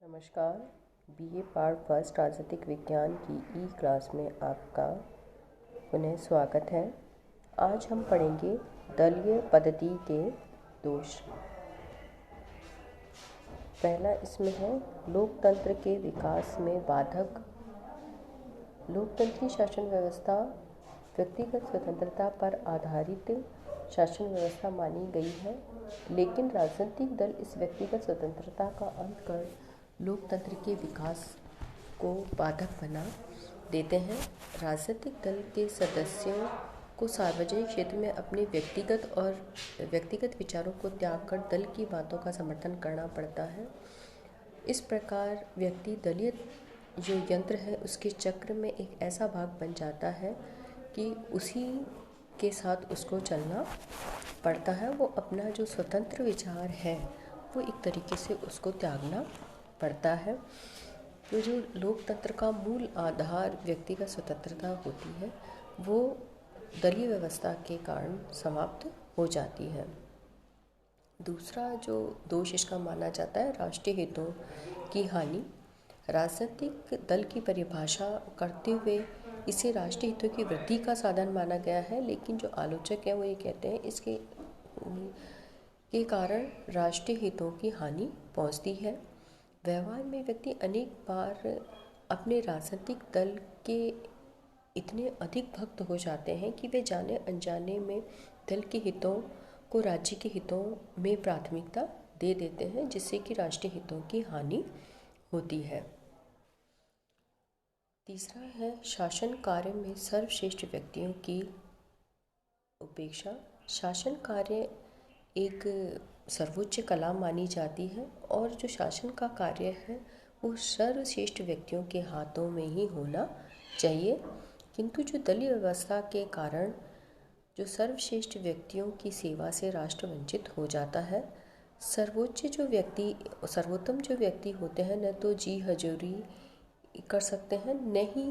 नमस्कार। BA part first राजनीतिक विज्ञान की ई क्लास में आपका पुनः स्वागत है। आज हम पढ़ेंगे दलीय पद्धति के दोष। पहला इसमें है लोकतंत्र के विकास में बाधक। लोकतंत्री शासन व्यवस्था व्यक्तिगत स्वतंत्रता पर आधारित शासन व्यवस्था मानी गई है, लेकिन राजनीतिक दल इस व्यक्तिगत स्वतंत्रता का अंत कर लोकतंत्र के विकास को बाधक बना देते हैं। राजनीतिक दल के सदस्यों को सार्वजनिक क्षेत्र में अपने व्यक्तिगत विचारों को त्याग कर दल की बातों का समर्थन करना पड़ता है। इस प्रकार व्यक्ति दलीय जो यंत्र है उसके चक्र में एक ऐसा भाग बन जाता है कि उसी के साथ उसको चलना पड़ता है। वो अपना जो स्वतंत्र विचार है वो एक तरीके से उसको त्यागना पड़ता है। तो जो लोकतंत्र का मूल आधार व्यक्तिगत स्वतंत्रता होती है वो दलीय व्यवस्था के कारण समाप्त हो जाती है। दूसरा जो दोष इसका माना जाता है राष्ट्रीय हितों की हानि। राजनीतिक दल की परिभाषा करते हुए इसे राष्ट्रीय हितों की वृद्धि का साधन माना गया है, लेकिन जो आलोचक हैं वो ये कहते हैं इसके के कारण राष्ट्रीय हितों की हानि पहुंचती है। व्यवहार में व्यक्ति अनेक बार अपने राजनीतिक दल के इतने अधिक भक्त हो जाते हैं कि वे जाने अनजाने में दल के हितों को राज्य के हितों में प्राथमिकता दे देते हैं, जिससे कि राष्ट्रीय हितों की हानि होती है। तीसरा है शासन कार्य में सर्वश्रेष्ठ व्यक्तियों की उपेक्षा। शासन कार्य एक सर्वोच्च कला मानी जाती है और जो शासन का कार्य है वो सर्वश्रेष्ठ व्यक्तियों के हाथों में ही होना चाहिए, किंतु जो दलीय व्यवस्था के कारण जो सर्वश्रेष्ठ व्यक्तियों की सेवा से राष्ट्र वंचित हो जाता है। सर्वोत्तम जो व्यक्ति होते हैं न तो जी हजूरी कर सकते हैं, न ही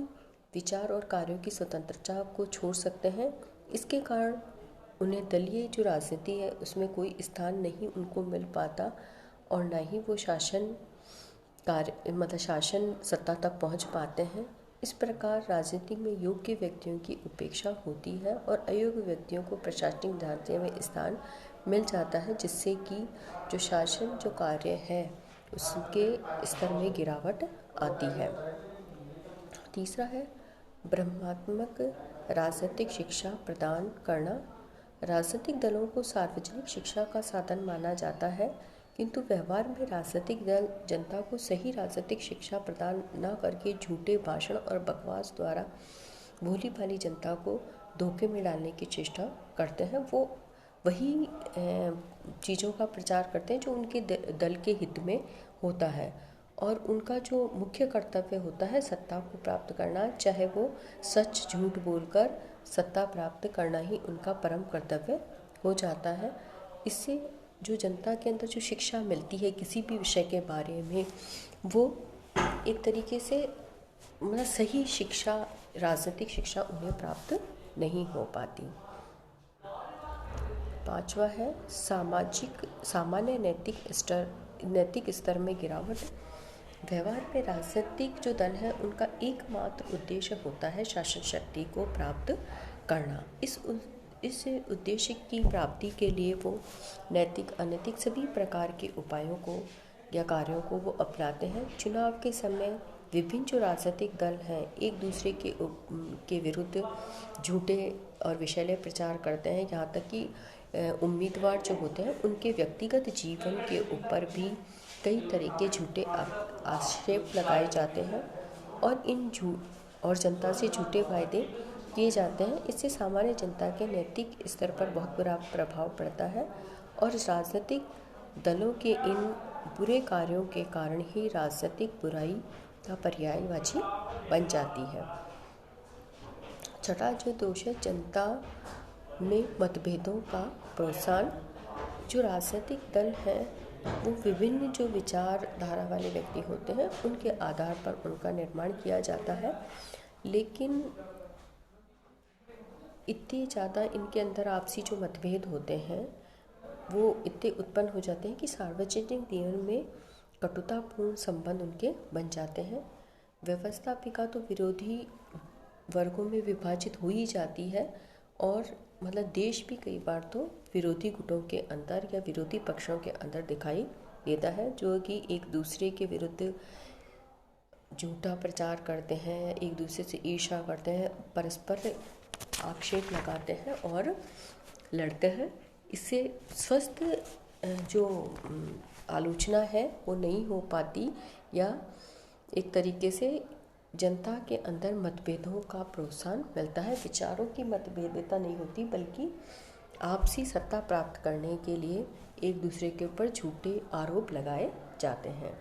विचार और कार्यों की स्वतंत्रता को छोड़ सकते हैं। इसके कारण उन्हें दलीय जो राजनीति है उसमें कोई स्थान नहीं उनको मिल पाता और ना ही वो शासन सत्ता तक पहुंच पाते हैं। इस प्रकार राजनीति में योग्य व्यक्तियों की उपेक्षा होती है और अयोग्य व्यक्तियों को प्रशासनिक ढांचे में स्थान मिल जाता है, जिससे कि जो शासन जो कार्य है उसके स्तर में गिरावट आती है। तीसरा है ब्रह्मात्मक राजनीतिक शिक्षा प्रदान करना। राजनीतिक दलों को सार्वजनिक शिक्षा का साधन माना जाता है, किंतु व्यवहार में राजनीतिक दल जनता को सही राजनीतिक शिक्षा प्रदान न करके झूठे भाषण और बकवास द्वारा भोली भाली जनता को धोखे में डालने की चेष्टा करते हैं। वो वही चीज़ों का प्रचार करते हैं जो उनके दल के हित में होता है और उनका जो मुख्य कर्तव्य होता है सत्ता को प्राप्त करना, चाहे वो सच झूठ बोलकर सत्ता प्राप्त करना ही उनका परम कर्तव्य हो जाता है। इससे जो जनता के अंदर जो शिक्षा मिलती है किसी भी विषय के बारे में वो एक तरीके से मतलब सही शिक्षा राजनीतिक शिक्षा उन्हें प्राप्त नहीं हो पाती। पांचवा है सामान्य नैतिक स्तर में गिरावट। व्यवहार में राजनीतिक जो दल है उनका एकमात्र उद्देश्य होता है शासन शक्ति को प्राप्त करना। इस उद्देश्य की प्राप्ति के लिए वो नैतिक अनैतिक सभी प्रकार के उपायों को या कार्यों को वो अपनाते हैं। चुनाव के समय विभिन्न जो राजनीतिक दल हैं एक दूसरे के विरुद्ध झूठे और विषैले प्रचार करते हैं, यहाँ तक कि उम्मीदवार जो होते हैं उनके व्यक्तिगत जीवन के ऊपर भी कई तरह के झूठे आक्षेप लगाए जाते हैं और जनता से झूठे वायदे किए जाते हैं। इससे सामान्य जनता के नैतिक स्तर पर बहुत बुरा प्रभाव पड़ता है और राजनीतिक दलों के इन बुरे कार्यों के कारण ही राजनीतिक बुराई का पर्यायवाची बन जाती है। छठा जो दोष है जनता में मतभेदों का प्रोत्साहन। जो राजनीतिक दल हैं वो विभिन्न जो विचारधारा वाले व्यक्ति होते हैं उनके आधार पर उनका निर्माण किया जाता है, लेकिन इतनी ज़्यादा इनके अंदर आपसी जो मतभेद होते हैं वो इतने उत्पन्न हो जाते हैं कि सार्वजनिक जीवन में कटुतापूर्ण संबंध उनके बन जाते हैं। व्यवस्थापिका तो विरोधी वर्गों में विभाजित हो ही जाती है और मतलब देश भी कई बार तो विरोधी गुटों के अंदर या विरोधी पक्षों के अंदर दिखाई देता है, जो कि एक दूसरे के विरुद्ध झूठा प्रचार करते हैं, एक दूसरे से ईर्ष्या करते हैं, परस्पर आक्षेप लगाते हैं और लड़ते हैं। इससे स्वस्थ जो आलोचना है वो नहीं हो पाती, या एक तरीके से जनता के अंदर मतभेदों का प्रोत्साहन मिलता है। विचारों की मतभेदता नहीं होती, बल्कि आपसी सत्ता प्राप्त करने के लिए एक दूसरे के ऊपर झूठे आरोप लगाए जाते हैं।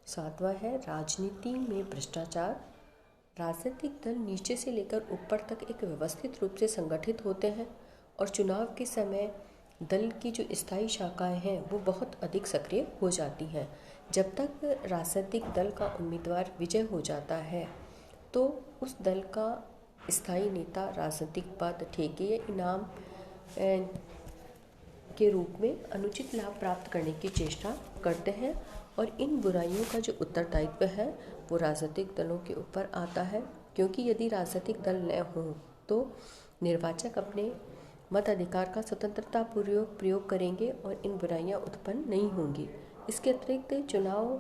7वां है राजनीति में भ्रष्टाचार। राजनीतिक दल नीचे से लेकर ऊपर तक एक व्यवस्थित रूप से संगठित होते हैं और चुनाव के समय दल की जो स्थायी शाखाएं हैं वो बहुत अधिक सक्रिय हो जाती हैं। जब तक राजनीतिक दल का उम्मीदवार विजय हो जाता है तो उस दल का स्थायी नेता राजनीतिक पद, ठेके या इनाम के रूप में अनुचित लाभ प्राप्त करने की चेष्टा करते हैं और इन बुराइयों का जो उत्तरदायित्व है वो राजनीतिक दलों के ऊपर आता है, क्योंकि यदि राजनीतिक दल न हों तो निर्वाचक अपने मताधिकार का स्वतंत्रता पूर्वक प्रयोग करेंगे और इन बुराइयां उत्पन्न नहीं होंगी। इसके अतिरिक्त चुनाव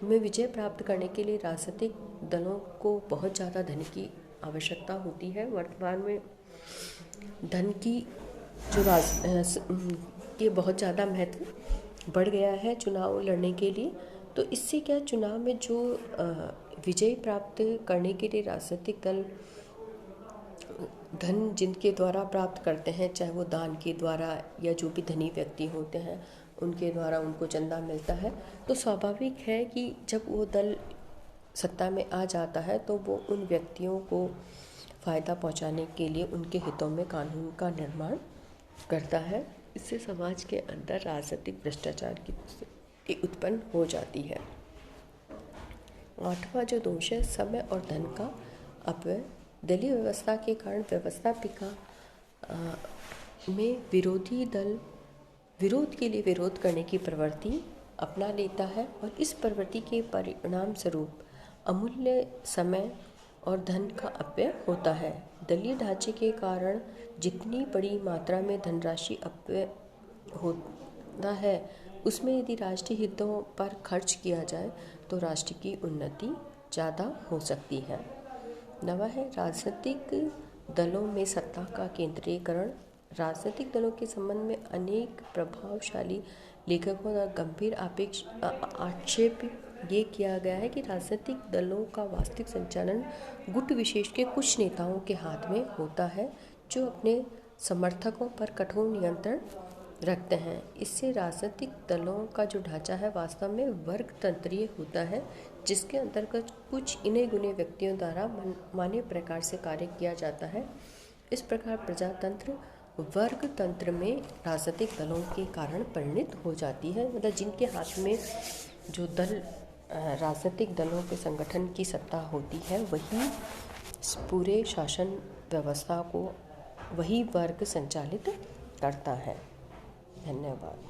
में विजय प्राप्त करने के लिए राजनीतिक दलों को बहुत ज़्यादा धन की आवश्यकता होती है। वर्तमान में धन की जो ये बहुत ज़्यादा महत्व बढ़ गया है चुनाव लड़ने के लिए। तो इससे क्या चुनाव में जो विजय प्राप्त करने के लिए राजनीतिक दल धन जिनके द्वारा प्राप्त करते हैं, चाहे वो दान के द्वारा या जो भी धनी व्यक्ति होते हैं उनके द्वारा उनको चंदा मिलता है, तो स्वाभाविक है कि जब वो दल सत्ता में आ जाता है तो वो उन व्यक्तियों को फ़ायदा पहुंचाने के लिए उनके हितों में कानून का निर्माण करता है। इससे समाज के अंदर राजनीतिक भ्रष्टाचार की उत्पन्न हो जाती है। 8वां जो दोष है समय और धन का अपव्यय। दलीय व्यवस्था के कारण व्यवस्थापिका में विरोधी दल विरोध के लिए विरोध करने की प्रवृत्ति अपना लेता है और इस प्रवृत्ति के परिणाम स्वरूप अमूल्य समय और धन का अपव्यय होता है। दलीय ढांचे के कारण जितनी बड़ी मात्रा में धनराशि अपव्यय होता है उसमें यदि राष्ट्रीय हितों पर खर्च किया जाए तो राष्ट्र की उन्नति ज़्यादा हो सकती है। 9वां है राजनीतिक दलों में सत्ता का केंद्रीकरण। राजनीतिक दलों के संबंध में अनेक प्रभावशाली लेखकों द्वारा गंभीर आक्षेप ये किया गया है कि राजनीतिक दलों का वास्तविक संचालन गुट विशेष के कुछ नेताओं के हाथ में होता है, जो अपने समर्थकों पर कठोर नियंत्रण रखते हैं। इससे राजनीतिक दलों का जो ढांचा है वास्तव में वर्ग तंत्रीय होता है, जिसके अंतर्गत कुछ इने गुने व्यक्तियों द्वारा मनमाने प्रकार से कार्य किया जाता है। इस प्रकार प्रजातंत्र वर्ग तंत्र में राजनीतिक दलों के कारण परिणित हो जाती है। मतलब जिनके हाथ में जो दल राजनीतिक दलों के संगठन की सत्ता होती है वही पूरे शासन व्यवस्था को वही वर्ग संचालित करता है। धन्यवाद।